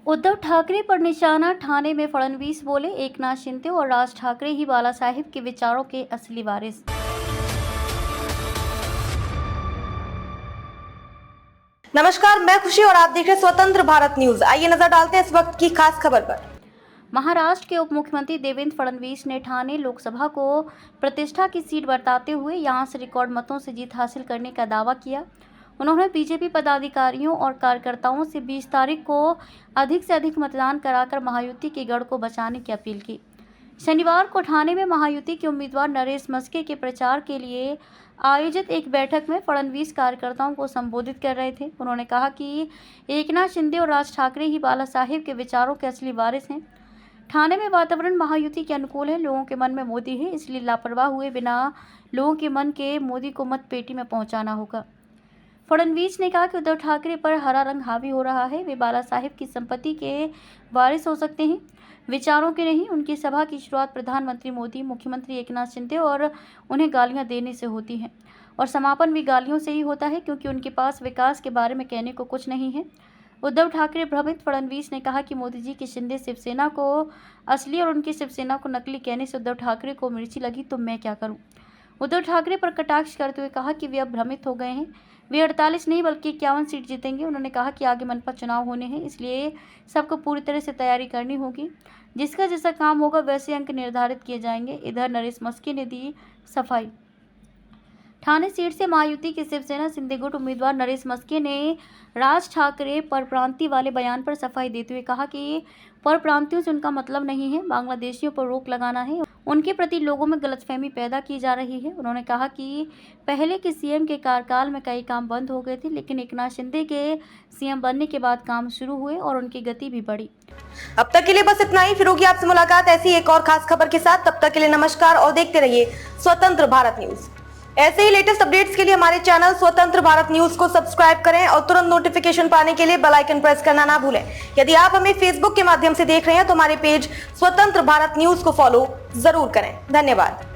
उद्धव ठाकरे पर निशाना, ठाणे में फडणवीस बोले एकनाथ शिंदे और राज ठाकरे ही बाला साहेब के विचारों के असली वारिस। नमस्कार, मैं खुशी और आप देख रहे हैं स्वतंत्र भारत न्यूज। आइए नजर डालते हैं इस वक्त की खास खबर पर। महाराष्ट्र के उप मुख्यमंत्री देवेंद्र फडणवीस ने ठाणे लोकसभा को प्रतिष्ठा की सीट बताते हुए यहां से रिकॉर्ड मतों से जीत हासिल करने का दावा किया। उन्होंने बीजेपी पदाधिकारियों और कार्यकर्ताओं से 20 तारीख को अधिक से अधिक मतदान कराकर महायुति के गढ़ को बचाने की अपील की। शनिवार को ठाणे में महायुति के उम्मीदवार नरेश मस्के के प्रचार के लिए आयोजित एक बैठक में फडणवीस कार्यकर्ताओं को संबोधित कर रहे थे। उन्होंने कहा कि एकनाथ शिंदे और राज ठाकरे ही बाला साहेब के विचारों के असली वारिस हैं। ठाणे में वातावरण महायुति के अनुकूल है। लोगों के मन में मोदी है, इसलिए लापरवाह हुए बिना लोगों के मन के मोदी को मत पेटी में पहुंचाना होगा। फडणवीस ने कहा कि उद्धव ठाकरे पर हरा रंग हावी हो रहा है। वे बाला साहेब की संपत्ति के वारिस हो सकते हैं, विचारों के नहीं। उनकी सभा की शुरुआत प्रधानमंत्री मोदी, मुख्यमंत्री एकनाथ शिंदे और उन्हें गालियां देने से होती है और समापन भी गालियों से ही होता है, क्योंकि उनके पास विकास के बारे में कहने को कुछ नहीं है। उद्धव ठाकरे भ्रमित। फडणवीस ने कहा कि मोदी जी की शिंदे शिवसेना को असली और उनकी शिवसेना को नकली कहने से उद्धव ठाकरे को मिर्ची लगी, तो मैं क्या करूं। उद्धव ठाकरे पर कटाक्ष करते हुए कहा कि वे अब भ्रमित हो गए हैं। वे 48 नहीं बल्कि 51 सीट जीतेंगे। उन्होंने कहा कि आगे मनपा चुनाव होने हैं, इसलिए सबको पूरी तरह से तैयारी करनी होगी। जिसका जैसा काम होगा वैसे अंक निर्धारित किए जाएंगे। इधर नरेश मस्के ने दी सफाई। ठाणे सीट से महायुति के शिवसेना शिंदे गुट उम्मीदवार नरेश मस्के ने राज ठाकरे परप्रांतीय वाले बयान पर सफाई देते हुए कहा कि परप्रांतियों से उनका मतलब नहीं है, बांग्लादेशियों पर रोक लगाना है। उनके प्रति लोगों में गलतफहमी पैदा की जा रही है। उन्होंने कहा कि पहले के सीएम के कार्यकाल में कई काम बंद हो गए थे, लेकिन एकनाथ शिंदे के सीएम बनने के बाद काम शुरू हुए और उनकी गति भी बढ़ी। अब तक के लिए बस इतना ही। फिर होगी आपसे मुलाकात ऐसी एक और खास खबर के साथ। तब तक के लिए नमस्कार और देखते रहिए स्वतंत्र भारत न्यूज। ऐसे ही लेटेस्ट अपडेट्स के लिए हमारे चैनल स्वतंत्र भारत न्यूज को सब्सक्राइब करें और तुरंत नोटिफिकेशन पाने के लिए बेल आइकन प्रेस करना ना भूलें। यदि आप हमें फेसबुक के माध्यम से देख रहे हैं तो हमारे पेज स्वतंत्र भारत न्यूज को फॉलो जरूर करें। धन्यवाद।